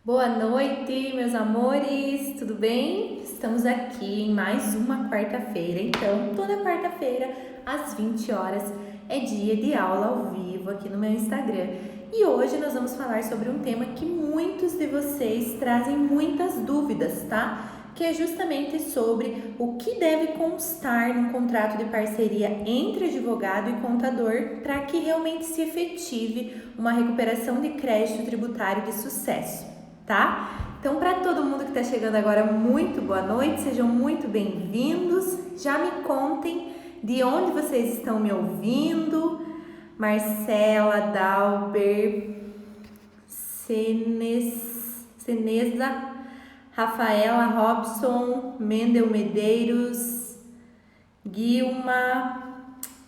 Boa noite, meus amores, tudo bem? Estamos aqui em mais uma quarta-feira. Então, toda quarta-feira, às 20 horas, é dia de aula ao vivo aqui no meu Instagram. E hoje nós vamos falar sobre um tema que muitos de vocês trazem muitas dúvidas, tá? Que é justamente sobre o que deve constar no contrato de parceria entre advogado e contador para que realmente se efetive uma recuperação de crédito tributário de sucesso, tá? Então, para todo mundo que está chegando agora, muito boa noite, sejam muito bem-vindos. Já me contem de onde vocês estão me ouvindo. Marcela, Dalber, Seneza, Rafaela, Robson, Mendel Medeiros, Guilma.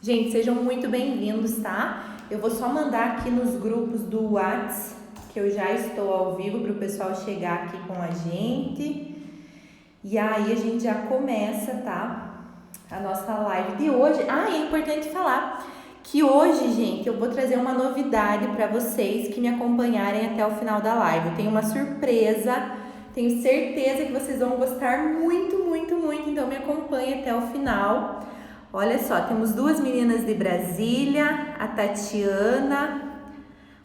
Gente, sejam muito bem-vindos, tá? Eu vou só mandar aqui nos grupos do WhatsApp que eu já estou ao vivo para o pessoal chegar aqui com a gente. E aí a gente já começa, tá? A nossa live de hoje. É importante falar que hoje, gente, eu vou trazer uma novidade para vocês que me acompanharem até o final da live. Eu tenho uma surpresa, tenho certeza que vocês vão gostar muito, muito, muito. Então me acompanhe até o final. Olha só, temos duas meninas de Brasília, a Tatiana.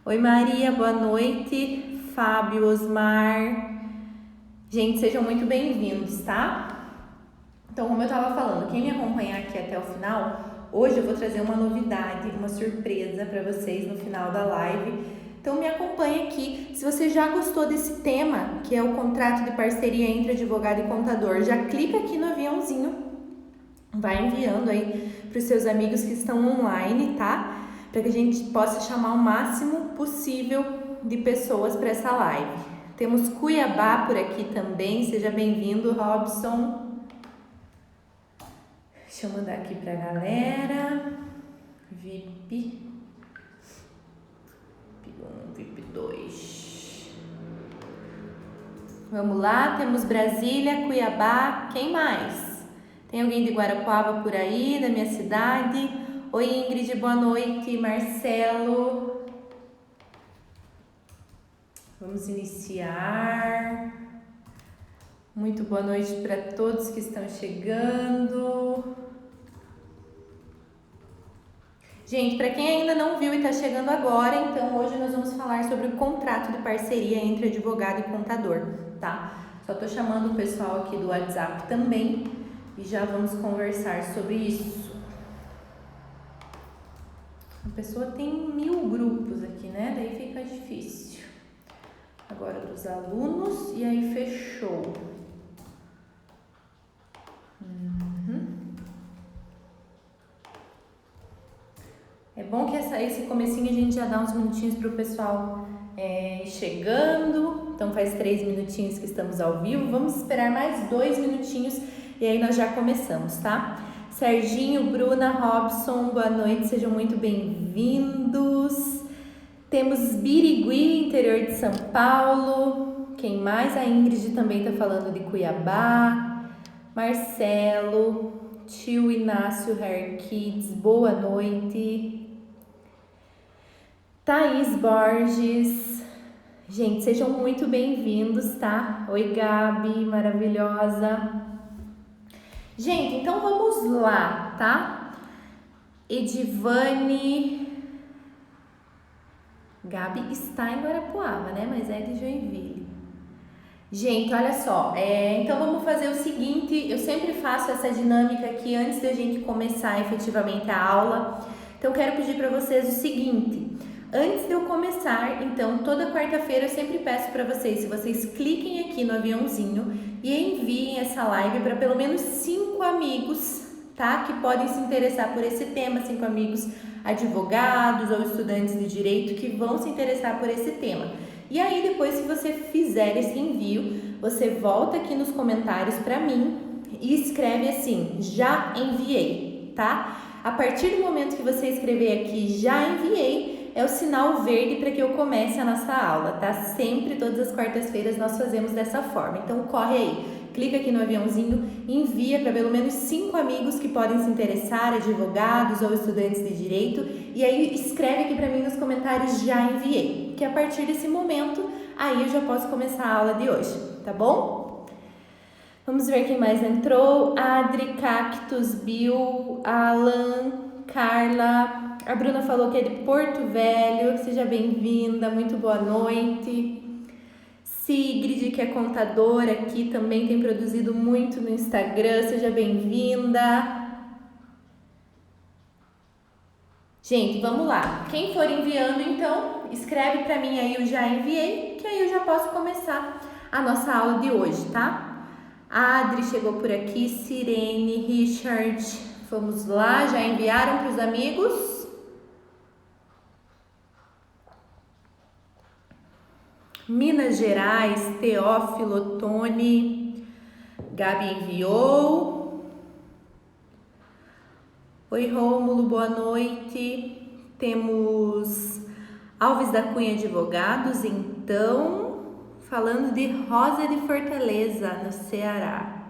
Oi Maria, boa noite. Fábio, Osmar. Gente, sejam muito bem-vindos, tá? Então, como eu tava falando, quem me acompanhar aqui até o final, hoje eu vou trazer uma novidade, uma surpresa para vocês no final da live. Então, me acompanhe aqui. Se você já gostou desse tema, que é o contrato de parceria entre advogado e contador, já clica aqui no aviãozinho, vai enviando aí para os seus amigos que estão online, tá? Para que a gente possa chamar o máximo possível de pessoas para essa live. Temos Cuiabá por aqui também, seja bem-vindo, Robson. Deixa eu mandar aqui para a galera. VIP 1, VIP 2. Vamos lá, temos Brasília, Cuiabá, quem mais? Tem alguém de Guarapuava por aí, da minha cidade? Oi Ingrid, boa noite. Marcelo. Vamos iniciar. Muito boa noite para todos que estão chegando. Gente, para quem ainda não viu e está chegando agora, então hoje nós vamos falar sobre o contrato de parceria entre advogado e contador, tá? Só tô chamando o pessoal aqui do WhatsApp também e já vamos conversar sobre isso. A pessoa tem 1000 grupos aqui, né? Daí fica difícil. Agora dos alunos e aí fechou. É bom que esse comecinho a gente já dá uns minutinhos para o pessoal chegando. Então faz 3 minutinhos que estamos ao vivo. Vamos esperar mais 2 minutinhos e aí nós já começamos, tá? Serginho, Bruna, Robson, boa noite, sejam muito bem-vindos. Temos Birigui, interior de São Paulo. Quem mais? A Ingrid também está falando de Cuiabá. Marcelo, tio Inácio Hair Kids, boa noite. Thaís Borges. Gente, sejam muito bem-vindos, tá? Oi, Gabi, maravilhosa. Gente, então vamos lá, tá? Edivane. Gabi está em Guarapuava, né? Mas é de Joinville. Gente, olha só. Então vamos fazer o seguinte. Eu sempre faço essa dinâmica aqui antes da gente começar efetivamente a aula. Então quero pedir para vocês o seguinte. Antes de eu começar, então, toda quarta-feira eu sempre peço para vocês, se vocês cliquem aqui no aviãozinho e enviem essa live para pelo menos 5 amigos, tá? Que podem se interessar por esse tema, 5 amigos advogados ou estudantes de direito que vão se interessar por esse tema. E aí, depois, se você fizer esse envio, você volta aqui nos comentários para mim e escreve assim, já enviei, tá? A partir do momento que você escrever aqui, já enviei, é o sinal verde para que eu comece a nossa aula, tá? Sempre, todas as quartas-feiras, nós fazemos dessa forma. Então, corre aí, clica aqui no aviãozinho, envia para pelo menos 5 amigos que podem se interessar, advogados ou estudantes de direito, e aí escreve aqui para mim nos comentários, já enviei. Que a partir desse momento, aí eu já posso começar a aula de hoje, tá bom? Vamos ver quem mais entrou. Adri, Cactus, Bill, Alan, Carla. A Bruna falou que é de Porto Velho. Seja bem-vinda, muito boa noite. Sigrid, que é contadora aqui, também tem produzido muito no Instagram. Seja bem-vinda. Gente, vamos lá. Quem for enviando, então, escreve para mim aí, eu já enviei, que aí eu já posso começar a nossa aula de hoje, tá? A Adri chegou por aqui, Sirene, Richard, vamos lá, já enviaram para os amigos? Minas Gerais, Teófilo, Tony, Gabi enviou. Oi, Rômulo, boa noite. Temos Alves da Cunha Advogados, então, falando de Rosa de Fortaleza, no Ceará.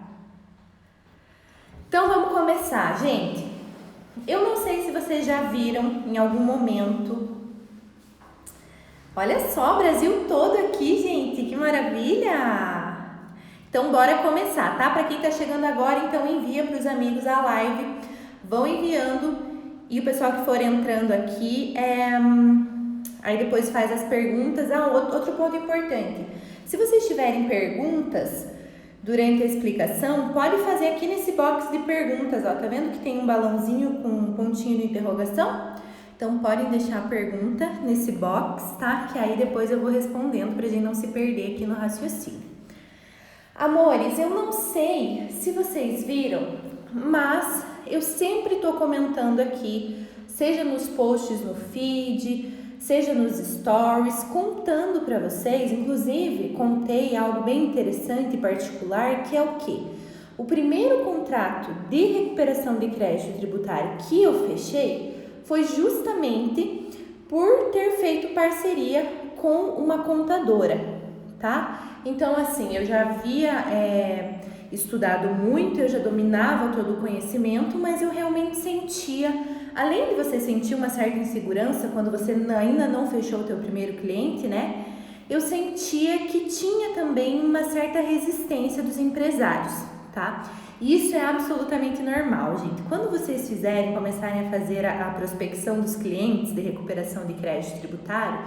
Então, vamos começar, gente. Eu não sei se vocês já viram em algum momento. Olha só, Brasil todo aqui, gente, que maravilha! Então, bora começar, tá? Para quem tá chegando agora, então envia para os amigos a live. Vão enviando e o pessoal que for entrando aqui, aí depois faz as perguntas. Outro ponto importante, se vocês tiverem perguntas durante a explicação, pode fazer aqui nesse box de perguntas, ó, tá vendo que tem um balãozinho com um pontinho de interrogação? Então, podem deixar a pergunta nesse box, tá? Que aí depois eu vou respondendo pra gente não se perder aqui no raciocínio. Amores, eu não sei se vocês viram, mas eu sempre estou comentando aqui, seja nos posts no feed, seja nos stories, contando para vocês, inclusive contei algo bem interessante e particular, que é o quê? O primeiro contrato de recuperação de crédito tributário que eu fechei foi justamente por ter feito parceria com uma contadora, tá? Então, assim, eu já havia estudado muito, eu já dominava todo o conhecimento, mas eu realmente sentia, além de você sentir uma certa insegurança quando você ainda não fechou o teu primeiro cliente, né? Eu sentia que tinha também uma certa resistência dos empresários, tá? E isso é absolutamente normal, gente. Quando vocês começarem a fazer a prospecção dos clientes de recuperação de crédito tributário,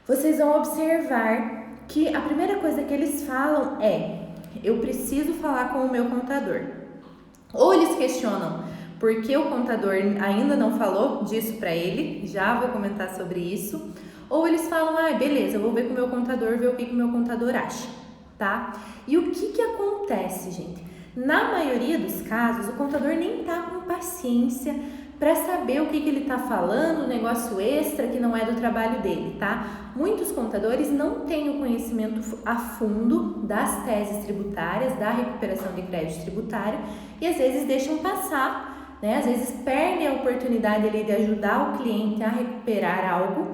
vocês vão observar que a primeira coisa que eles falam é: eu preciso falar com o meu contador. Ou eles questionam por que o contador ainda não falou disso para ele, já vou comentar sobre isso. Ou eles falam: beleza, eu vou ver com o meu contador, ver o que o meu contador acha, tá? E o que acontece, gente? Na maioria dos casos, o contador nem tá com paciência para saber o que ele tá falando, negócio extra que não é do trabalho dele, tá? Muitos contadores não têm o conhecimento a fundo das teses tributárias, da recuperação de crédito tributário e às vezes deixam passar, né? Às vezes perdem a oportunidade ali de ajudar o cliente a recuperar algo,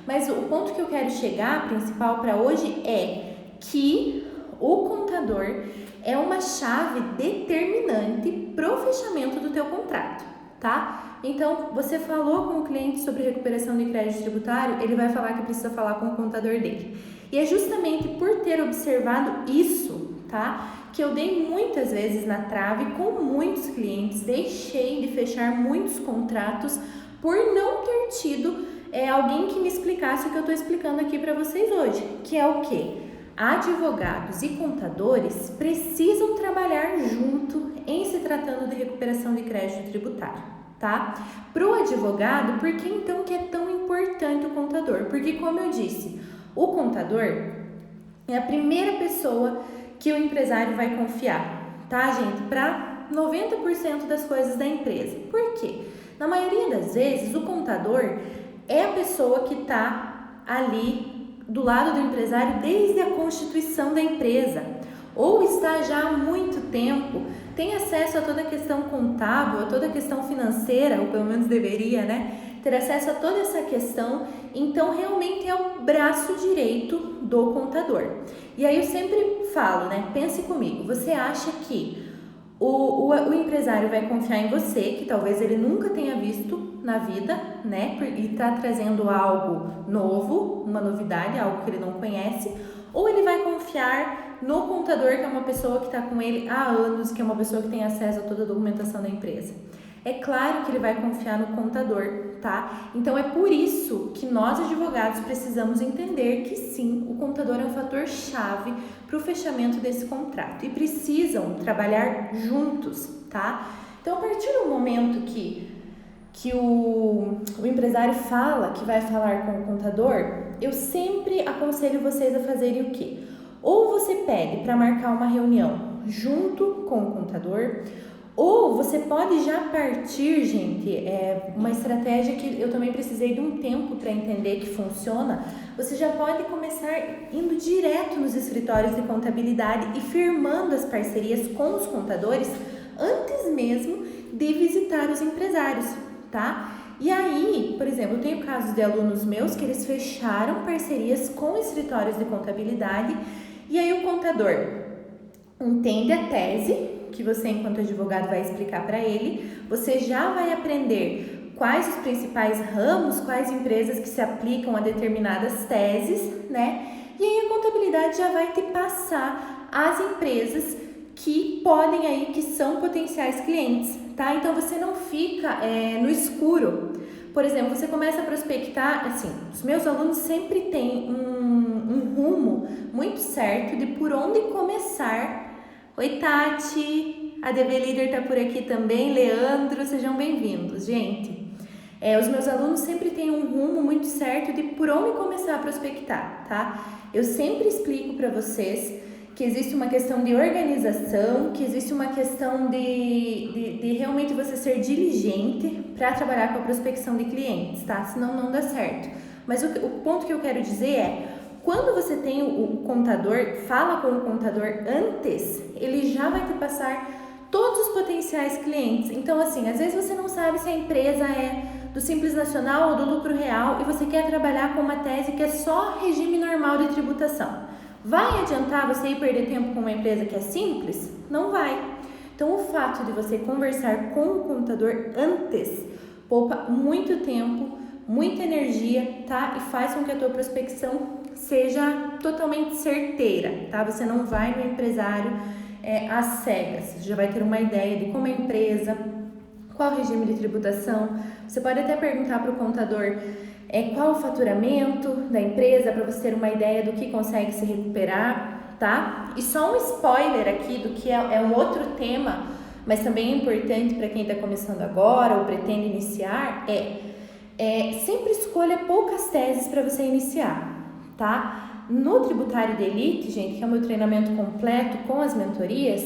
mas o ponto que eu quero chegar, principal para hoje, é que o contador é uma chave determinante para o fechamento do teu contrato, tá? Então, você falou com o cliente sobre recuperação de crédito tributário, ele vai falar que precisa falar com o contador dele. E é justamente por ter observado isso, tá, que eu dei muitas vezes na trave com muitos clientes, deixei de fechar muitos contratos por não ter tido alguém que me explicasse o que eu estou explicando aqui para vocês hoje, que é o quê? Advogados e contadores precisam trabalhar junto em se tratando de recuperação de crédito tributário, tá? Para o advogado, por que então que é tão importante o contador? Porque, como eu disse, o contador é a primeira pessoa que o empresário vai confiar, tá, gente? Para 90% das coisas da empresa. Por quê? Na maioria das vezes, o contador é a pessoa que está ali do lado do empresário desde a constituição da empresa, ou está já há muito tempo, tem acesso a toda a questão contábil, a toda a questão financeira, ou pelo menos deveria, né? Ter acesso a toda essa questão, então realmente é o braço direito do contador. E aí eu sempre falo, né? Pense comigo, você acha que O empresário vai confiar em você, que talvez ele nunca tenha visto na vida, né? E está trazendo algo novo, uma novidade, algo que ele não conhece. Ou ele vai confiar no contador, que é uma pessoa que está com ele há anos, que é uma pessoa que tem acesso a toda a documentação da empresa. É claro que ele vai confiar no contador, tá? Então é por isso que nós advogados precisamos entender que sim, o contador é um fator chave para o fechamento desse contrato e precisam trabalhar juntos, tá? Então a partir do momento que o empresário fala que vai falar com o contador, eu sempre aconselho vocês a fazerem o quê? Ou você pede para marcar uma reunião junto com o contador, ou você pode já partir, gente, uma estratégia que eu também precisei de um tempo para entender que funciona. Você já pode começar indo direto nos escritórios de contabilidade e firmando as parcerias com os contadores antes mesmo de visitar os empresários, tá? E aí, por exemplo, eu tenho casos de alunos meus que eles fecharam parcerias com escritórios de contabilidade e aí o contador entende a tese que você, enquanto advogado, vai explicar para ele, você já vai aprender quais os principais ramos, quais empresas que se aplicam a determinadas teses, né? E aí a contabilidade já vai te passar as empresas que podem aí, que são potenciais clientes, tá? Então você não fica no escuro. Por exemplo, você começa a prospectar, assim, os meus alunos sempre têm um rumo muito certo de por onde começar. Oi, Tati, a DV Líder tá por aqui também, Leandro, sejam bem-vindos, gente. Os meus alunos sempre têm um rumo muito certo de por onde começar a prospectar, tá? Eu sempre explico para vocês que existe uma questão de organização, que existe uma questão de realmente você ser diligente para trabalhar com a prospecção de clientes, tá? Senão não dá certo. Mas o ponto que eu quero dizer é, quando você tem o contador, fala com o contador antes, ele já vai te passar todos os potenciais clientes. Então, assim, às vezes você não sabe se a empresa é do Simples Nacional ou do Lucro Real e você quer trabalhar com uma tese que é só regime normal de tributação. Vai adiantar você ir perder tempo com uma empresa que é simples? Não vai. Então, o fato de você conversar com o contador antes poupa muito tempo, muita energia, tá? E faz com que a tua prospecção seja totalmente certeira, tá? Você não vai no empresário às cegas. Você já vai ter uma ideia de como é a empresa, qual o regime de tributação. Você pode até perguntar para o contador qual o faturamento da empresa para você ter uma ideia do que consegue se recuperar, tá? E só um spoiler aqui do que é um outro tema, mas também é importante para quem está começando agora ou pretende iniciar, sempre escolha poucas teses para você iniciar, tá? No Tributário de Elite, gente, que é o meu treinamento completo com as mentorias,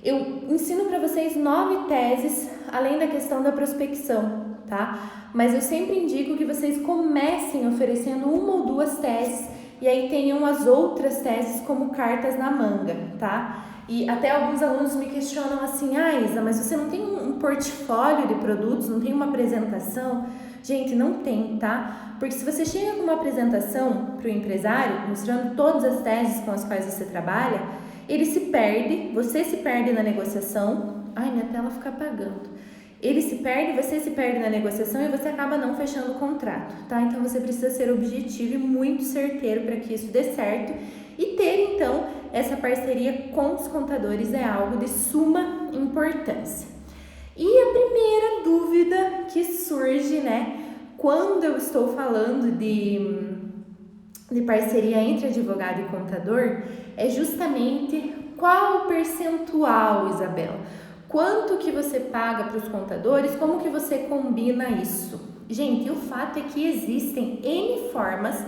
eu ensino para vocês 9 teses, além da questão da prospecção, tá? Mas eu sempre indico que vocês comecem oferecendo uma ou duas teses e aí tenham as outras teses como cartas na manga, tá? E até alguns alunos me questionam assim, Isa, mas você não tem um portfólio de produtos, não tem uma apresentação? Gente, não tem, tá? Porque se você chega com uma apresentação para o empresário, mostrando todas as teses com as quais você trabalha, ele se perde, você se perde na negociação. Ai, minha tela fica apagando. Ele se perde, você se perde na negociação e você acaba não fechando o contrato, tá? Então você precisa ser objetivo e muito certeiro para que isso dê certo. E ter, então, essa parceria com os contadores é algo de suma importância. E a primeira dúvida que surge, né, quando eu estou falando de parceria entre advogado e contador, é justamente qual o percentual, Isabela? Quanto que você paga para os contadores? Como que você combina isso? Gente, o fato é que existem N formas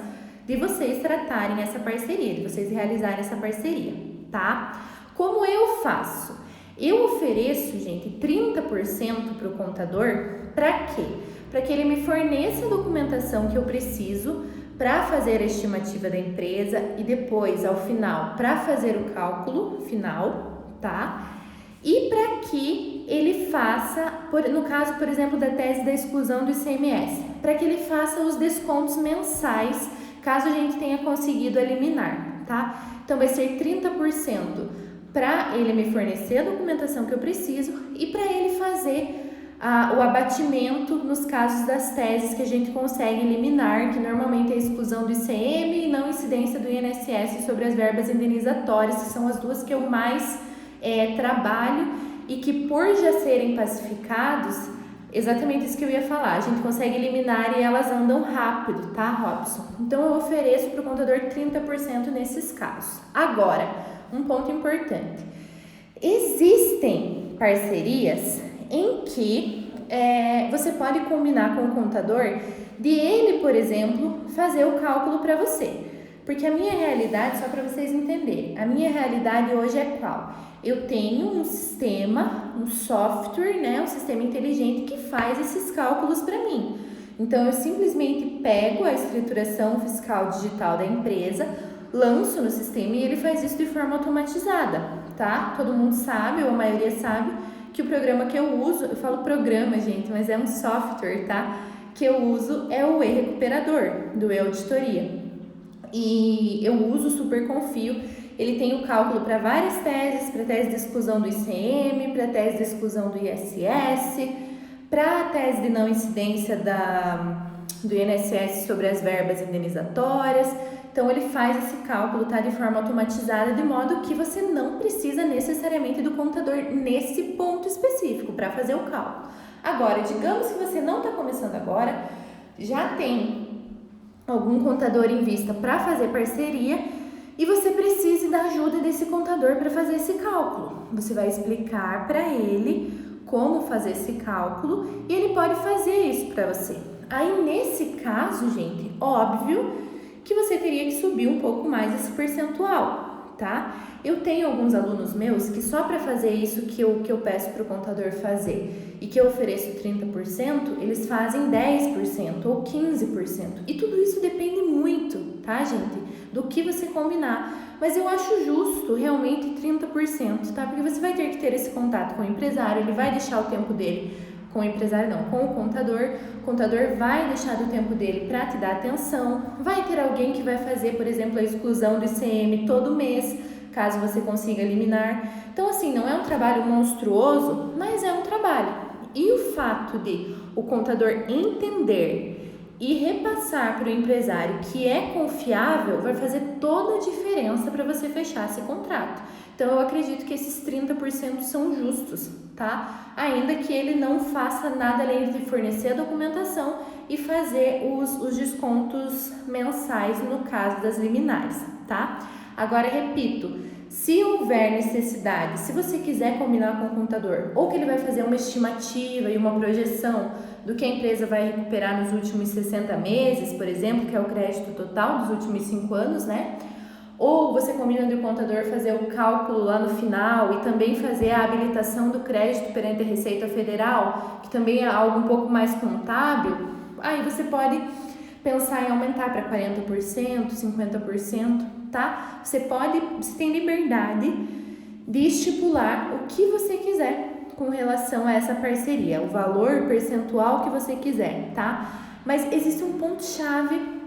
de vocês tratarem essa parceria, de vocês realizarem essa parceria, tá? Como eu faço? Eu ofereço, gente, 30% para o contador, para quê? Para que ele me forneça a documentação que eu preciso para fazer a estimativa da empresa e depois, ao final, para fazer o cálculo final, tá? E para que ele faça, no caso, por exemplo, da tese da exclusão do ICMS, para que ele faça os descontos mensais, caso a gente tenha conseguido eliminar, tá? Então, vai ser 30% para ele me fornecer a documentação que eu preciso e para ele fazer o abatimento nos casos das teses que a gente consegue eliminar, que normalmente é a exclusão do ICM e não incidência do INSS sobre as verbas indenizatórias, que são as duas que eu mais trabalho e que, por já serem pacificados, exatamente isso que eu ia falar, a gente consegue eliminar e elas andam rápido, tá, Robson? Então eu ofereço para o contador 30% nesses casos. Agora, um ponto importante: existem parcerias em que você pode combinar com o contador de ele, por exemplo, fazer o cálculo para você. Porque a minha realidade, só para vocês entenderem, a minha realidade hoje é qual? Eu tenho um sistema, um software, né, um sistema inteligente que faz esses cálculos para mim. Então, eu simplesmente pego a escrituração fiscal digital da empresa, lanço no sistema e ele faz isso de forma automatizada, tá? Todo mundo sabe, ou a maioria sabe, que o programa que eu uso, eu falo programa, gente, mas é um software, tá? Que eu uso é o e-recuperador, do e-auditoria. E eu uso, super confio. Ele tem o cálculo para várias teses, para tese de exclusão do ICM, para tese de exclusão do ISS, para a tese de não incidência do INSS sobre as verbas indenizatórias. Então, ele faz esse cálculo, tá, de forma automatizada, de modo que você não precisa necessariamente do contador nesse ponto específico para fazer o cálculo. Agora, digamos que você não está começando agora, já tem algum contador em vista para fazer parceria e você precise da ajuda desse contador para fazer esse cálculo. Você vai explicar para ele como fazer esse cálculo e ele pode fazer isso para você. Aí, nesse caso, gente, óbvio que você teria que subir um pouco mais esse percentual, tá? Eu tenho alguns alunos meus que só para fazer isso que eu peço para o contador fazer e que eu ofereço 30%, eles fazem 10% ou 15%. E tudo isso depende muito, tá, gente? Do que você combinar. Mas eu acho justo realmente 30%, tá? Porque você vai ter que ter esse contato com o empresário, ele vai deixar o tempo dele com o empresário não, com o contador vai deixar do tempo dele para te dar atenção, vai ter alguém que vai fazer, por exemplo, a exclusão do ICM todo mês, caso você consiga eliminar. Então, assim, não é um trabalho monstruoso, mas é um trabalho. E o fato de o contador entender e repassar para o empresário que é confiável vai fazer toda a diferença para você fechar esse contrato. Então, eu acredito que esses 30% são justos, tá? Ainda que ele não faça nada além de fornecer a documentação e fazer os descontos mensais no caso das liminares, tá? Agora, repito, se houver necessidade, se você quiser combinar com o contador, ou que ele vai fazer uma estimativa e uma projeção do que a empresa vai recuperar nos últimos 60 meses, por exemplo, que é o crédito total dos últimos 5 anos, né? Ou você combina do contador fazer o cálculo lá no final e também fazer a habilitação do crédito perante a Receita Federal, que também é algo um pouco mais contábil, aí você pode pensar em aumentar para 40%, 50%, tá? Você tem liberdade de estipular o que você quiser com relação a essa parceria, o valor percentual que você quiser, tá? Mas existe um ponto-chave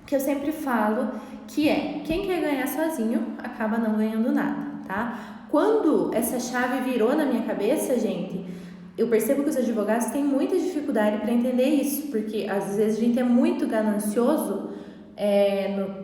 que eu sempre falo, que é, quem quer ganhar sozinho acaba não ganhando nada, tá? Quando essa chave virou na minha cabeça, gente, eu percebo que os advogados têm muita dificuldade para entender isso, porque às vezes a gente é muito ganancioso,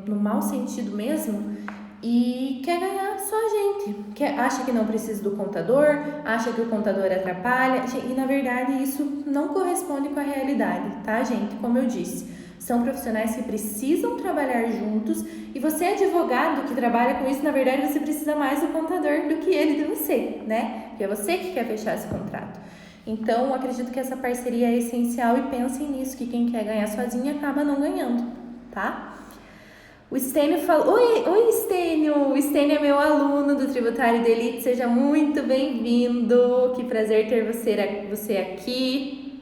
no mau sentido mesmo, e quer ganhar só a gente, acha que não precisa do contador, acha que o contador atrapalha, e na verdade isso não corresponde com a realidade, tá, gente? Como eu disse, são profissionais que precisam trabalhar juntos e você é advogado que trabalha com isso, na verdade você precisa mais do contador do que ele de você, né? Porque é você que quer fechar esse contrato. Então, acredito que essa parceria é essencial e pensem nisso, que quem quer ganhar sozinho acaba não ganhando, tá? O Stênio falou... Oi, Stênio! O Stênio é meu aluno do Tributário de Elite, seja muito bem-vindo! Que prazer ter você aqui.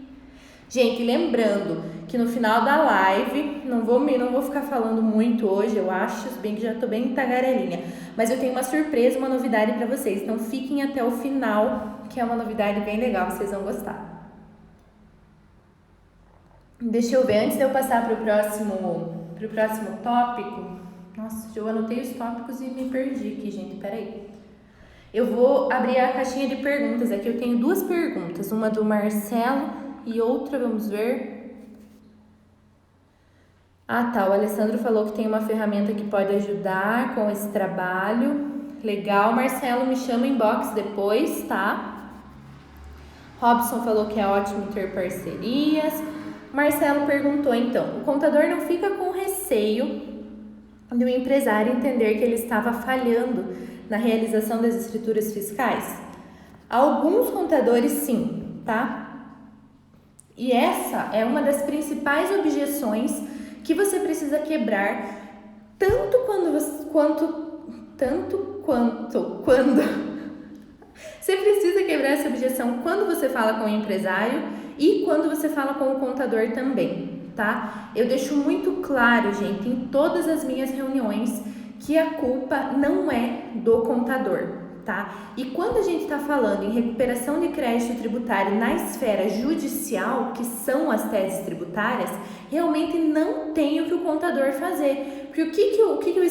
Gente, lembrando que no final da live, não vou ficar falando muito hoje, eu acho, se bem que já tô bem tagarelinha, mas eu tenho uma surpresa, uma novidade para vocês, então fiquem até o final, que é uma novidade bem legal, vocês vão gostar. Deixa eu ver, antes de eu passar pro próximo tópico, nossa, eu anotei os tópicos e me perdi aqui, gente, peraí. Eu vou abrir a caixinha de perguntas. Aqui eu tenho 2 perguntas, uma do Marcelo e outra, vamos ver. Ah, tá, o Alessandro falou que tem uma ferramenta que pode ajudar com esse trabalho. Legal, Marcelo, me chama inbox depois, tá? Robson falou que é ótimo ter parcerias. Marcelo perguntou, então, o contador não fica com receio de um empresário entender que ele estava falhando na realização das escrituras fiscais? Alguns contadores sim, tá? E essa é uma das principais objeções que você precisa quebrar tanto quando você precisa quebrar essa objeção quando você fala com o empresário e quando você fala com o contador também, tá? Eu deixo muito claro, gente, em todas as minhas reuniões, que a culpa não é do contador, tá? E quando a gente está falando em recuperação de crédito tributário na esfera judicial, que são as teses tributárias, realmente não tem o que o contador fazer. Porque o que o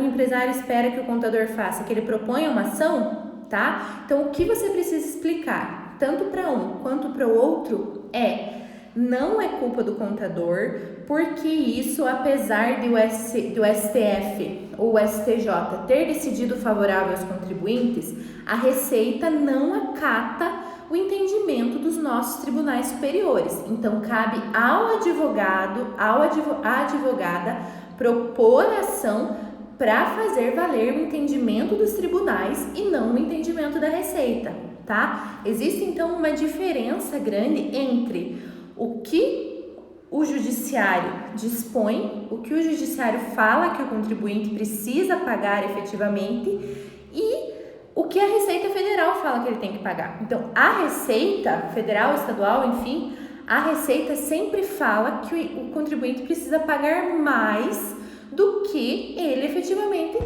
empresário espera que o contador faça? Que ele proponha uma ação, tá? Então, o que você precisa explicar, tanto para um quanto para o outro, não é culpa do contador, porque isso, apesar de do STF ou o STJ ter decidido favorável aos contribuintes, a Receita não acata o entendimento dos nossos tribunais superiores. Então, cabe ao advogado, à advogada, propor ação para fazer valer o entendimento dos tribunais e não o entendimento da Receita, tá? Existe, então, uma diferença grande entre o que o judiciário dispõe, o que o judiciário fala que o contribuinte precisa pagar efetivamente e o que a Receita Federal fala que ele tem que pagar. Então, a Receita Federal, estadual, enfim, a Receita sempre fala que o contribuinte precisa pagar mais do que ele efetivamente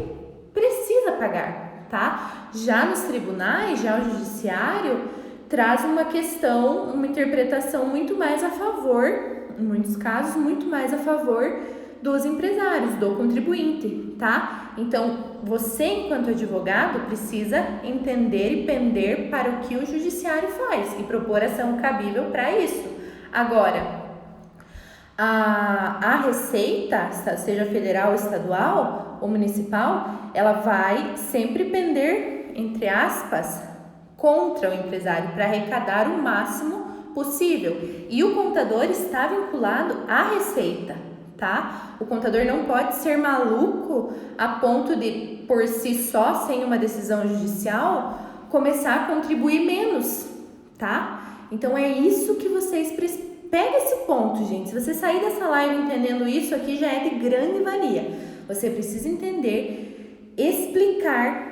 precisa pagar, tá? Já nos tribunais, já o judiciário traz uma questão, uma interpretação muito mais a favor, em muitos casos, muito mais a favor dos empresários, do contribuinte, tá? Então, você, enquanto advogado, precisa entender e pender para o que o judiciário faz e propor ação cabível para isso. Agora, a Receita, seja federal, estadual ou municipal, ela vai sempre pender, entre aspas, contra o empresário para arrecadar o máximo possível. E o contador está vinculado à Receita, tá? O contador não pode ser maluco a ponto de, por si só, sem uma decisão judicial, começar a contribuir menos, tá? Então é isso que vocês precisam. Pega esse ponto, gente. Se você sair dessa live entendendo isso aqui, já é de grande valia. Você precisa entender, explicar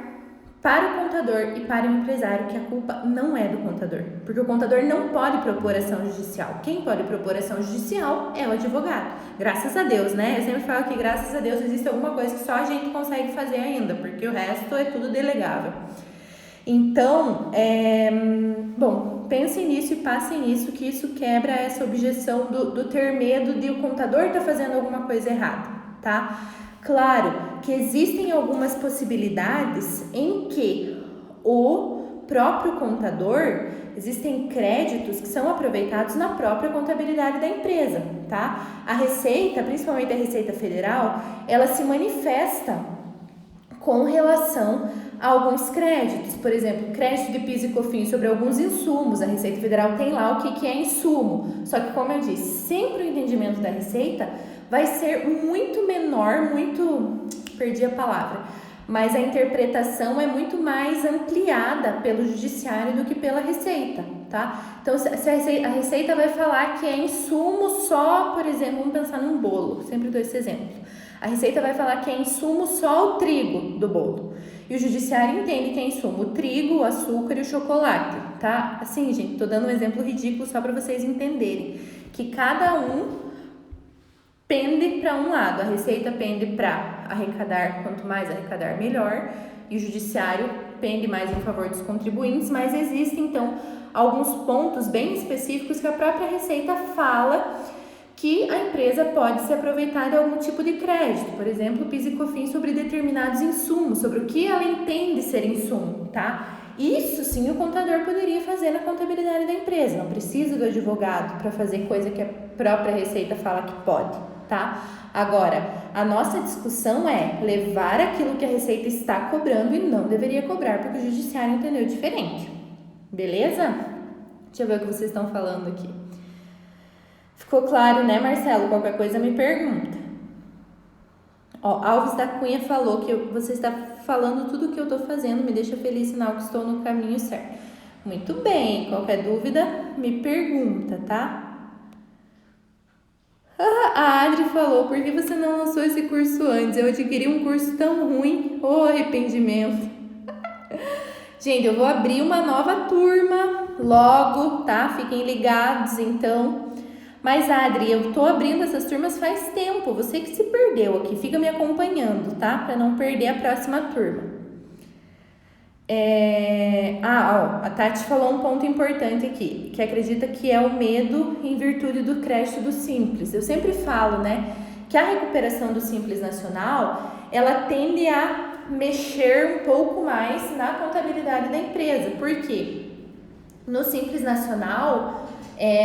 para o contador e para o empresário que a culpa não é do contador, porque o contador não pode propor ação judicial. Quem pode propor ação judicial é o advogado. Graças a Deus, né? Eu sempre falo que graças a Deus existe alguma coisa que só a gente consegue fazer ainda, porque o resto é tudo delegável. Então, bom, pensem nisso e passem nisso, que isso quebra essa objeção do ter medo de o contador estar fazendo alguma coisa errada, tá? Claro que existem algumas possibilidades em que o próprio contador, existem créditos que são aproveitados na própria contabilidade da empresa, tá? A Receita, principalmente a Receita Federal, ela se manifesta com relação a alguns créditos, por exemplo, crédito de PIS e COFINS sobre alguns insumos. A Receita Federal tem lá o que é insumo, só que, como eu disse, sempre o entendimento da Receita vai ser muito menor, perdi a palavra, mas a interpretação é muito mais ampliada pelo judiciário do que pela Receita, tá? Então, se a Receita vai falar que é insumo só, por exemplo, vamos pensar num bolo, sempre dou esse exemplo. A Receita vai falar que é insumo só o trigo do bolo. E o judiciário entende que é insumo o trigo, o açúcar e o chocolate, tá? Assim, gente, tô dando um exemplo ridículo só para vocês entenderem que cada um pende para um lado. A Receita pende para arrecadar, quanto mais arrecadar, melhor. E o judiciário pende mais em favor dos contribuintes, mas existem, então, alguns pontos bem específicos que a própria Receita fala que a empresa pode se aproveitar de algum tipo de crédito, por exemplo, PIS e COFINS sobre determinados insumos, sobre o que ela entende ser insumo, tá? Isso sim o contador poderia fazer na contabilidade da empresa, não precisa do advogado para fazer coisa que a própria Receita fala que pode, tá? Agora, a nossa discussão é levar aquilo que a Receita está cobrando e não deveria cobrar, porque o judiciário entendeu diferente, beleza? Deixa eu ver o que vocês estão falando aqui. Ficou claro, né, Marcelo? Qualquer coisa me pergunta. Ó, Alves da Cunha falou que você está falando tudo o que eu estou fazendo, me deixa feliz, sinal que estou no caminho certo. Muito bem, qualquer dúvida, me pergunta, tá? A Adri falou, por que você não lançou esse curso antes? Eu adquiri um curso tão ruim, arrependimento. Gente, eu vou abrir uma nova turma logo, tá? Fiquem ligados, então. Mas, Adri, eu tô abrindo essas turmas faz tempo, você que se perdeu aqui, fica me acompanhando, tá? Para não perder a próxima turma. A Tati falou um ponto importante aqui, que acredita que é o medo em virtude do crédito do Simples. Eu sempre falo, né, que a recuperação do Simples Nacional, ela tende a mexer um pouco mais na contabilidade da empresa. Por quê? No Simples Nacional,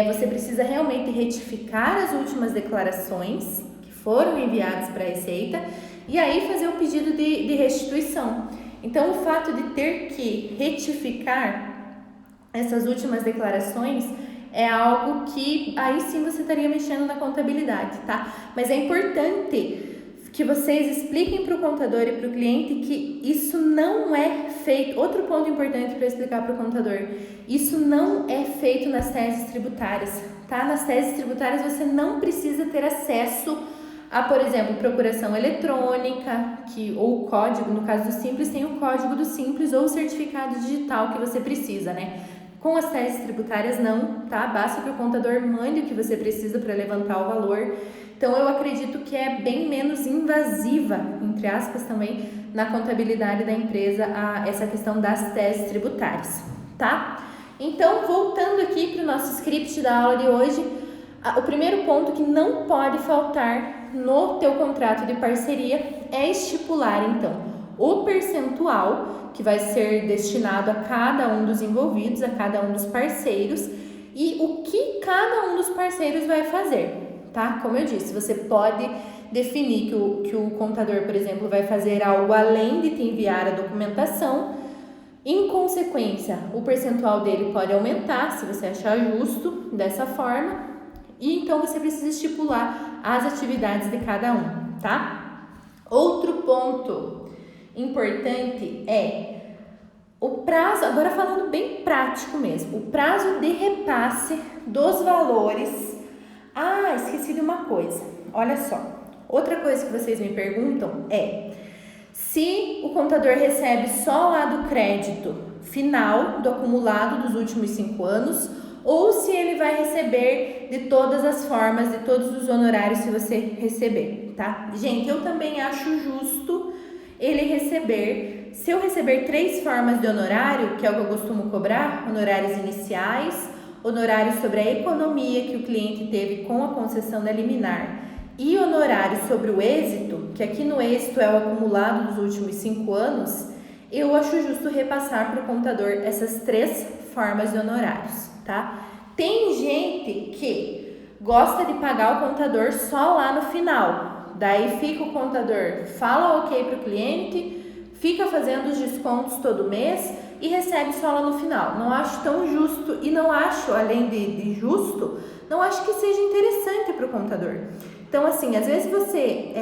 você precisa realmente retificar as últimas declarações que foram enviadas para a Receita e aí fazer o pedido de restituição. Então, o fato de ter que retificar essas últimas declarações é algo que aí sim você estaria mexendo na contabilidade, tá? Mas é importante que vocês expliquem para o contador e para o cliente que isso não é feito. Outro ponto importante para explicar para o contador, isso não é feito nas teses tributárias, tá? Nas teses tributárias você não precisa ter acesso a, por exemplo, procuração eletrônica, ou o código, no caso do Simples, tem o código do Simples ou o certificado digital que você precisa, né? Com as teses tributárias não, tá? Basta que o contador mande o que você precisa para levantar o valor. Então, eu acredito que é bem menos invasiva, entre aspas também, na contabilidade da empresa, essa questão das teses tributárias, tá? Então, voltando aqui para o nosso script da aula de hoje, o primeiro ponto que não pode faltar no teu contrato de parceria é estipular, então, o percentual que vai ser destinado a cada um dos envolvidos, a cada um dos parceiros e o que cada um dos parceiros vai fazer, tá? Como eu disse, você pode definir que o contador, por exemplo, vai fazer algo além de te enviar a documentação. Em consequência, o percentual dele pode aumentar, se você achar justo, dessa forma. E então você precisa estipular as atividades de cada um, tá? Outro ponto importante é o prazo, agora falando bem prático mesmo, o prazo de repasse dos valores. Esqueci de uma coisa, olha só. Outra coisa que vocês me perguntam é se o contador recebe só lá do crédito final, do acumulado dos últimos 5 anos, ou se ele vai receber de todas as formas, de todos os honorários que você receber, tá? Gente, eu também acho justo ele receber, se eu receber 3 formas de honorário, que é o que eu costumo cobrar, honorários iniciais, honorários sobre a economia que o cliente teve com a concessão da liminar e honorário sobre o êxito, que aqui no êxito é o acumulado dos últimos 5 anos, eu acho justo repassar para o contador essas 3 formas de honorários, tá? Tem gente que gosta de pagar o contador só lá no final, daí fica o contador, fala ok para o cliente, fica fazendo os descontos todo mês e recebe só lá no final. Não acho tão justo e não acho, além de justo, não acho que seja interessante para o contador. Então, assim, às vezes você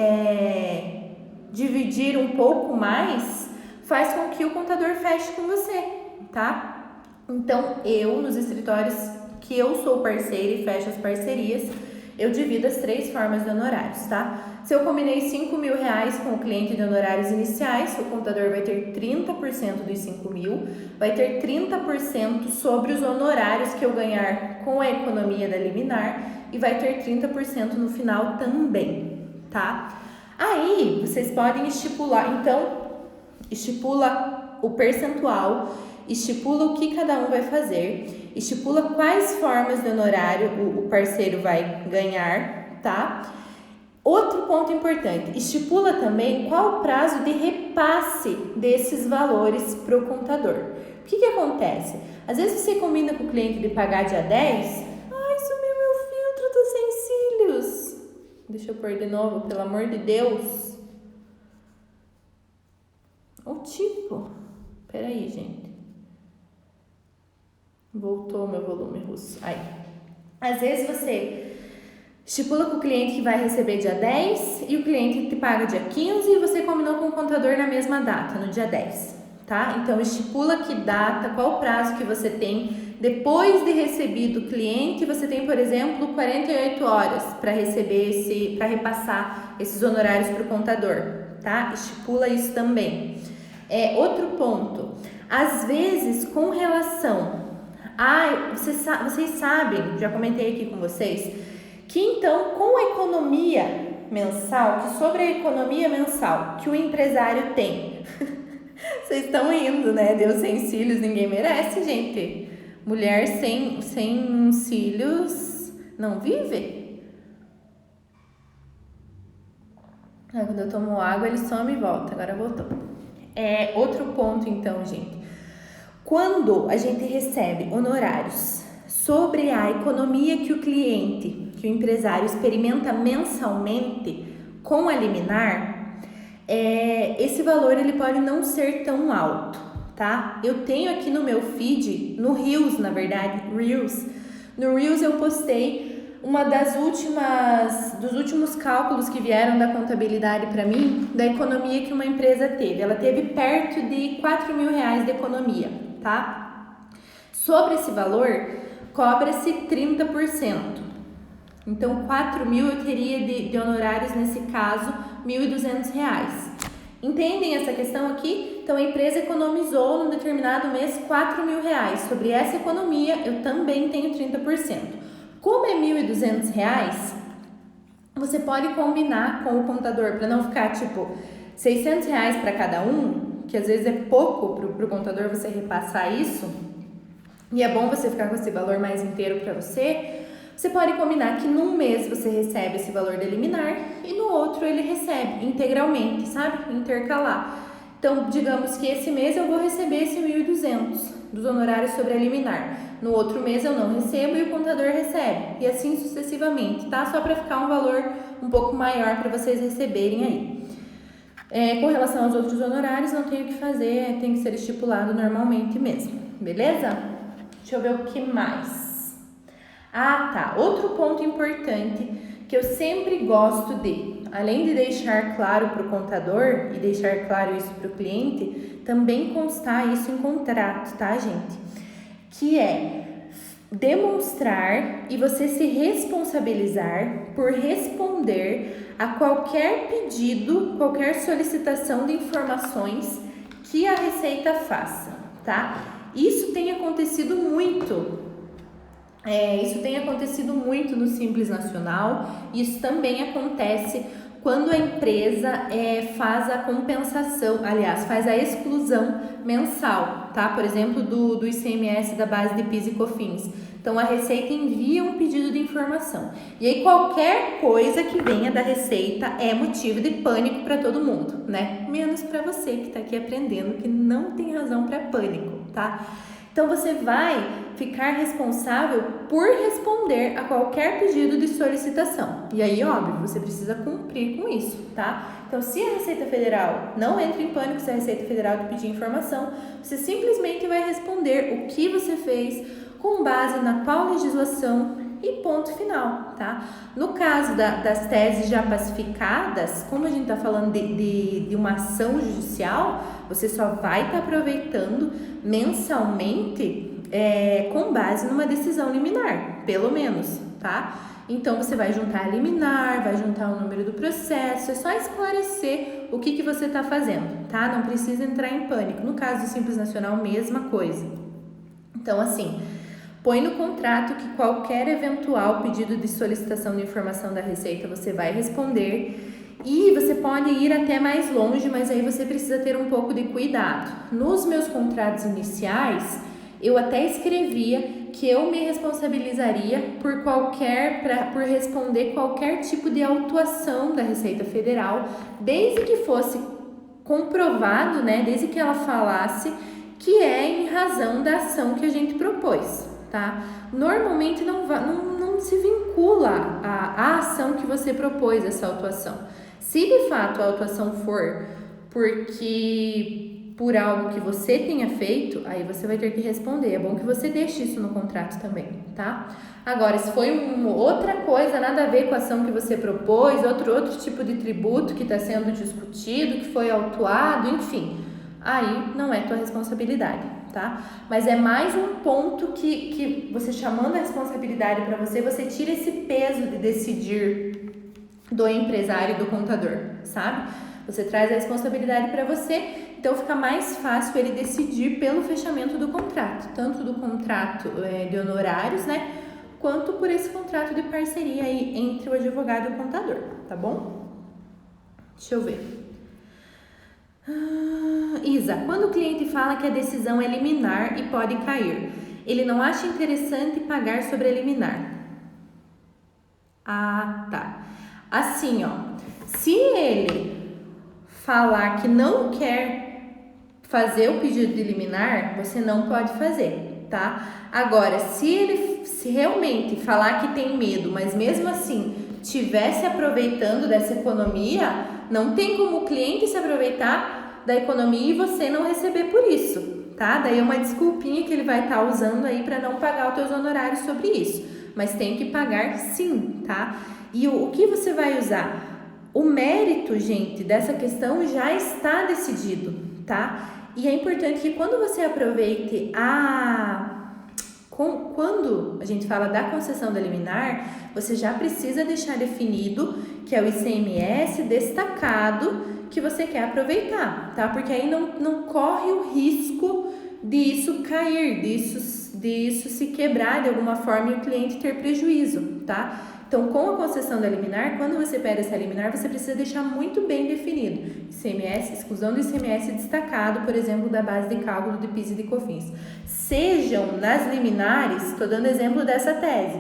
dividir um pouco mais faz com que o contador feche com você, tá? Então, nos escritórios que eu sou parceira e fecho as parcerias, eu divido as 3 formas de honorários, tá? Se eu combinei R$5.000 com o cliente de honorários iniciais, o contador vai ter 30% dos 5.000, vai ter 30% sobre os honorários que eu ganhar com a economia da liminar e vai ter 30% no final também, tá? Aí, vocês podem estipular, então, estipula o percentual, estipula o que cada um vai fazer, estipula quais formas de honorário o parceiro vai ganhar, tá? Outro ponto importante, estipula também qual o prazo de repasse desses valores para o contador. O que acontece? Às vezes você combina com o cliente de pagar dia 10, ai, sumiu meu filtro, tô sem cílios. Deixa eu pôr de novo, pelo amor de Deus. O tipo, peraí, gente. Voltou meu volume russo. Aí. Às vezes você estipula com o cliente que vai receber dia 10 e o cliente te paga dia 15 e você combinou com o contador na mesma data, no dia 10, tá? Então, estipula que data, qual o prazo que você tem. Depois de recebido o cliente, você tem, por exemplo, 48 horas para receber para repassar esses honorários para o contador, tá? Estipula isso também. Outro ponto, às vezes, com relação vocês sabem, já comentei aqui com vocês, que então com a economia mensal, que sobre a economia mensal que o empresário tem, vocês estão indo, né? Deus sem cílios, ninguém merece, gente. Mulher sem cílios não vive. Quando eu tomo água, ele some e volta. Agora voltou. Outro ponto, então, gente. Quando a gente recebe honorários sobre a economia que o empresário experimenta mensalmente com a liminar, esse valor ele pode não ser tão alto, tá? Eu tenho aqui no meu feed, no Reels, na verdade, no Reels eu postei dos últimos cálculos que vieram da contabilidade para mim, da economia que uma empresa teve. Ela teve perto de R$4.000 de economia, tá? Sobre esse valor, cobra-se 30%. Então, 4.000 eu teria de honorários, nesse caso, R$1.200. Entendem essa questão aqui? Então, a empresa economizou num determinado mês R$4.000. Sobre essa economia, eu também tenho 30%. Como é R$1.200, você pode combinar com o contador para não ficar tipo R$600 para cada um, que às vezes é pouco para o contador você repassar isso, e é bom você ficar com esse valor mais inteiro para você. Você pode combinar que num mês você recebe esse valor de liminar e no outro ele recebe integralmente, sabe? Intercalar. Então, digamos que esse mês eu vou receber esse 1.200 dos honorários sobre a liminar. No outro mês eu não recebo e o contador recebe. E assim sucessivamente, tá? Só para ficar um valor um pouco maior para vocês receberem aí. Com relação aos outros honorários, não tem o que fazer, tem que ser estipulado normalmente mesmo. Beleza? Deixa eu ver o que mais. Tá. Outro ponto importante que eu sempre gosto além de deixar claro para o contador e deixar claro isso para o cliente, também constar isso em contrato, tá, gente? Que é demonstrar e você se responsabilizar por responder a qualquer pedido, qualquer solicitação de informações que a Receita faça, tá? Isso tem acontecido muito. Isso tem acontecido muito no Simples Nacional. Isso também acontece quando a empresa faz a compensação, aliás, faz a exclusão mensal, tá? Por exemplo, do ICMS da base de PIS e COFINS. Então, a Receita envia um pedido de informação. E aí, qualquer coisa que venha da Receita é motivo de pânico para todo mundo, né? Menos para você que está aqui aprendendo que não tem razão para pânico, tá? Então, você vai ficar responsável por responder a qualquer pedido de solicitação. E aí, óbvio, você precisa cumprir com isso, tá? Então, se a Receita Federal, não entre em pânico se a Receita Federal te pedir informação, você simplesmente vai responder o que você fez, com base na qual legislação e ponto final, tá? No caso das teses já pacificadas, como a gente tá falando de uma ação judicial, você só vai estar aproveitando mensalmente com base numa decisão liminar, pelo menos, tá? Então, você vai juntar a liminar, vai juntar o número do processo, é só esclarecer o que você está fazendo, tá? Não precisa entrar em pânico. No caso do Simples Nacional, mesma coisa. Então, assim, põe no contrato que qualquer eventual pedido de solicitação de informação da Receita você vai responder e você pode ir até mais longe, mas aí você precisa ter um pouco de cuidado. Nos meus contratos iniciais, eu até escrevia que eu me responsabilizaria por responder qualquer tipo de autuação da Receita Federal, desde que fosse comprovado, né, desde que ela falasse que é em razão da ação que a gente propôs, tá? Normalmente não se vincula à ação que você propôs, essa autuação. Se de fato a autuação for por algo que você tenha feito, aí você vai ter que responder. É bom que você deixe isso no contrato também, tá? Agora, se foi outra coisa, nada a ver com a ação que você propôs, outro tipo de tributo que está sendo discutido, que foi autuado, enfim, aí não é tua responsabilidade, tá? Mas é mais um ponto que você chamando a responsabilidade para você tira esse peso de decidir do empresário e do contador, sabe? Você traz a responsabilidade para você, então fica mais fácil ele decidir pelo fechamento do contrato, tanto do contrato de honorários, né, quanto por esse contrato de parceria aí entre o advogado e o contador, tá bom? Deixa eu ver. Isa, quando o cliente fala que a decisão é liminar e pode cair, ele não acha interessante pagar sobre a liminar? Ah, tá. Assim, ó, se ele falar que não quer fazer o pedido de liminar, você não pode fazer, tá? Agora, se realmente falar que tem medo, mas mesmo assim tivesse aproveitando dessa economia, não tem como o cliente se aproveitar da economia e você não receber por isso, tá? Daí é uma desculpinha que ele vai estar usando aí para não pagar os teus honorários sobre isso, mas tem que pagar sim, tá? E o que você vai usar? O mérito, gente, dessa questão já está decidido, tá? E é importante que quando você aproveite quando a gente fala da concessão da liminar, você já precisa deixar definido que é o ICMS destacado que você quer aproveitar, tá? Porque aí não corre o risco disso cair, disso se quebrar de alguma forma e o cliente ter prejuízo, tá? Então, com a concessão da liminar, quando você pede essa liminar, você precisa deixar muito bem definido ICMS, exclusão do ICMS destacado, por exemplo, da base de cálculo de PIS e de COFINS. Sejam nas liminares, estou dando exemplo dessa tese,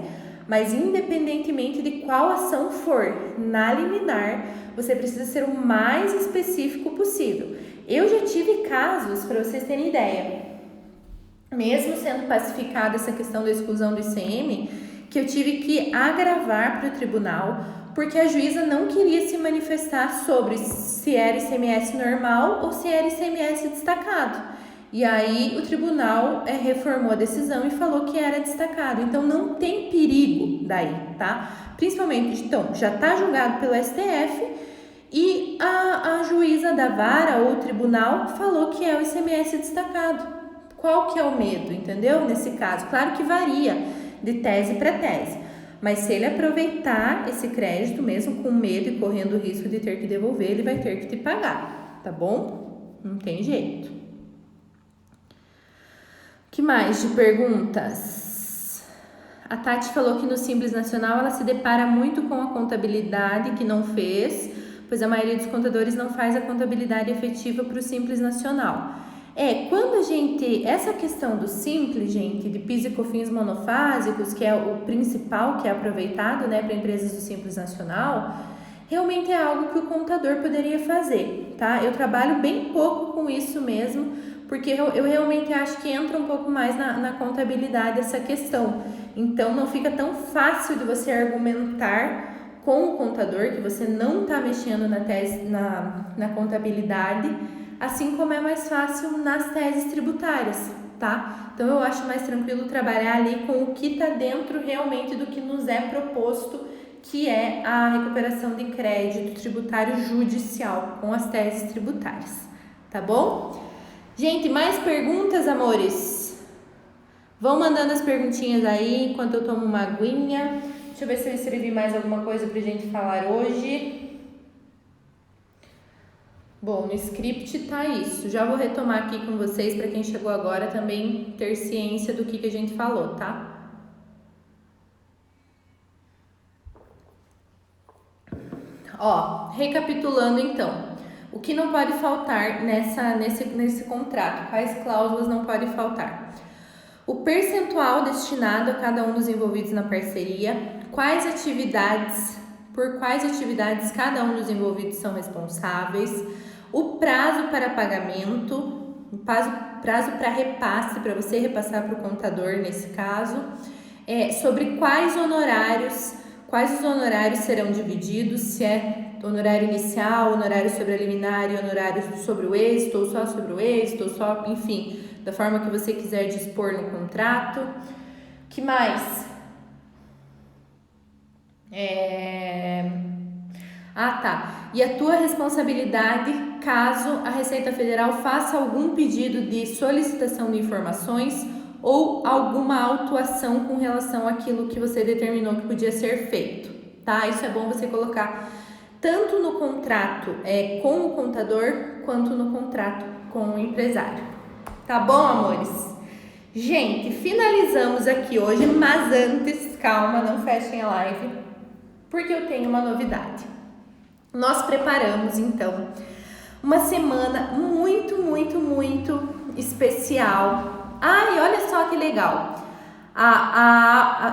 mas independentemente de qual ação for na liminar, você precisa ser o mais específico possível. Eu já tive casos, para vocês terem ideia, mesmo sendo pacificada essa questão da exclusão do ICM, que eu tive que agravar para o tribunal, porque a juíza não queria se manifestar sobre se era ICMS normal ou se era ICMS destacado. E aí o tribunal reformou a decisão e falou que era destacado. Então não tem perigo daí, tá? Principalmente, então, já está julgado pelo STF e a juíza da vara ou o tribunal falou que é o ICMS destacado. Qual que é o medo, entendeu? Nesse caso, claro que varia de tese para tese, mas se ele aproveitar esse crédito, mesmo com medo e correndo o risco de ter que devolver, ele vai ter que te pagar, tá bom? Não tem jeito. Que mais de perguntas? A Tati falou que no Simples Nacional ela se depara muito com a contabilidade que não fez, pois a maioria dos contadores não faz a contabilidade efetiva para o Simples Nacional. Quando essa questão do simples, gente, de PIS e COFINS monofásicos, que é o principal que é aproveitado, né, para empresas do Simples Nacional, realmente é algo que o contador poderia fazer, tá? Eu trabalho bem pouco com isso mesmo, porque eu realmente acho que entra um pouco mais na contabilidade essa questão. Então, não fica tão fácil de você argumentar com o contador que você não está mexendo na contabilidade, assim como é mais fácil nas teses tributárias, tá? Então, eu acho mais tranquilo trabalhar ali com o que está dentro realmente do que nos é proposto, que é a recuperação de crédito tributário judicial com as teses tributárias, tá bom? Gente, mais perguntas, amores? Vão mandando as perguntinhas aí enquanto eu tomo uma aguinha. Deixa eu ver se eu escrevi mais alguma coisa pra gente falar hoje. Bom, no script tá isso. Já vou retomar aqui com vocês para quem chegou agora também ter ciência do que a gente falou, tá? Ó, recapitulando então, o que não pode faltar nesse contrato? Quais cláusulas não podem faltar? o percentual destinado a cada um dos envolvidos na parceria, por quais atividades cada um dos envolvidos são responsáveis, o prazo para pagamento, o prazo para repasse, para você repassar para o contador nesse caso, sobre quais os honorários serão divididos, se é honorário inicial, honorário sobre a liminar e honorário sobre o êxito, ou só sobre o êxito, ou só, enfim, da forma que você quiser dispor no contrato. Que mais? E a tua responsabilidade caso a Receita Federal faça algum pedido de solicitação de informações ou alguma autuação com relação àquilo que você determinou que podia ser feito, tá? Isso é bom você colocar tanto no contrato com o contador, quanto no contrato com o empresário. Tá bom, amores? Gente, finalizamos aqui hoje, mas antes, calma, não fechem a live, porque eu tenho uma novidade. Nós preparamos, então, uma semana muito, muito, muito especial. Ai, olha só que legal.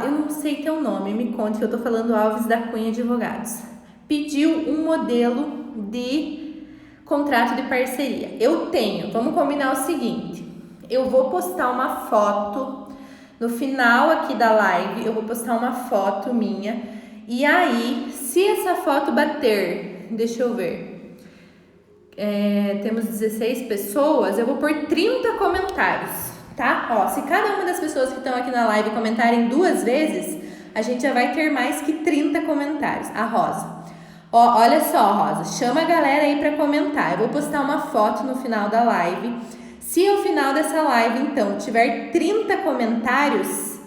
Eu não sei teu nome, me conte, que eu tô falando Alves da Cunha Advogados. Pediu um modelo de contrato de parceria. Vamos combinar o seguinte, eu vou postar uma foto, no final aqui da live, eu vou postar uma foto minha, e aí, se essa foto bater, deixa eu ver, temos 16 pessoas, eu vou pôr 30 comentários, tá? Se cada uma das pessoas que estão aqui na live comentarem 2 vezes, a gente já vai ter mais que 30 comentários. A Rosa. Olha só, Rosa, chama a galera aí para comentar. Eu vou postar uma foto no final da live. Se ao final dessa live, então, tiver 30 comentários,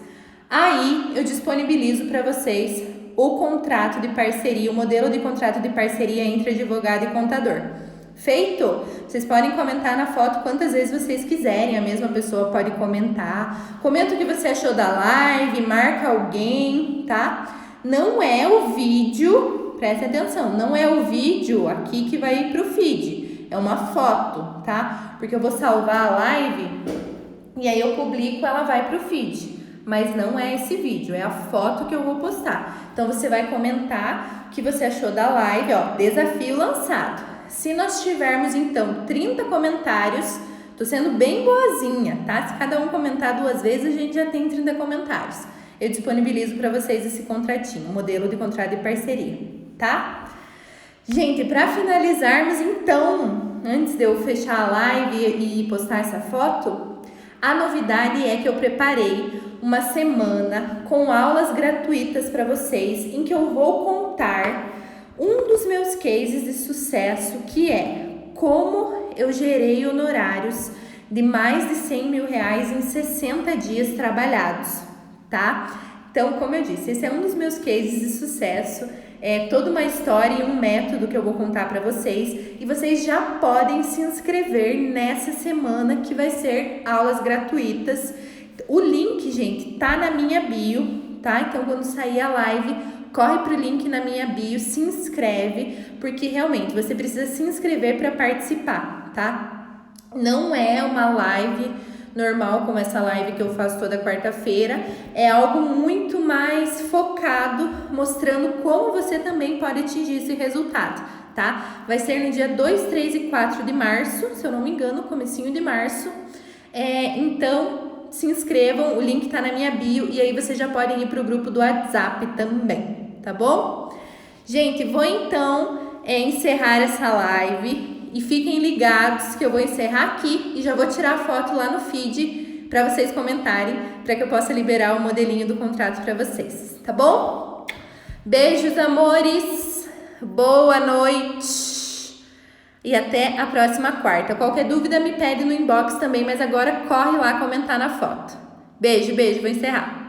aí eu disponibilizo para vocês o contrato de parceria, o modelo de contrato de parceria entre advogado e contador. Feito? Vocês podem comentar na foto quantas vezes vocês quiserem, a mesma pessoa pode comentar. Comenta o que você achou da live, marca alguém, tá? Não é o vídeo, preste atenção, não é o vídeo aqui que vai ir pro feed, é uma foto, tá? Porque eu vou salvar a live e aí eu publico, ela vai pro feed. Mas não é esse vídeo, é a foto que eu vou postar. Então, você vai comentar o que você achou da live, desafio lançado. Se nós tivermos, então, 30 comentários, tô sendo bem boazinha, tá? Se cada um comentar 2 vezes, a gente já tem 30 comentários. Eu disponibilizo para vocês esse contratinho, modelo de contrato de parceria, tá? Gente, para finalizarmos, então, antes de eu fechar a live e postar essa foto, a novidade é que eu preparei uma semana com aulas gratuitas para vocês, em que eu vou contar um dos meus cases de sucesso, que é como eu gerei honorários de mais de R$100 mil em 60 dias trabalhados, tá? Então, como eu disse, esse é um dos meus cases de sucesso, é toda uma história e um método que eu vou contar para vocês, e vocês já podem se inscrever nessa semana que vai ser aulas gratuitas. O link, gente, tá na minha bio, tá? Então, quando sair a live, corre pro link na minha bio, se inscreve, porque realmente você precisa se inscrever para participar, tá? Não é uma live normal como essa live que eu faço toda quarta-feira, é algo muito mais focado, mostrando como você também pode atingir esse resultado, tá? Vai ser no dia 2, 3 e 4 de março, se eu não me engano, comecinho de março. Então, se inscrevam, o link tá na minha bio, e aí vocês já podem ir pro grupo do WhatsApp também, tá bom? Gente, vou então encerrar essa live. E fiquem ligados que eu vou encerrar aqui e já vou tirar a foto lá no feed para vocês comentarem, para que eu possa liberar o modelinho do contrato para vocês, tá bom? Beijos, amores, boa noite e até a próxima quarta. Qualquer dúvida me pede no inbox também, mas agora corre lá comentar na foto. Beijo, beijo, vou encerrar.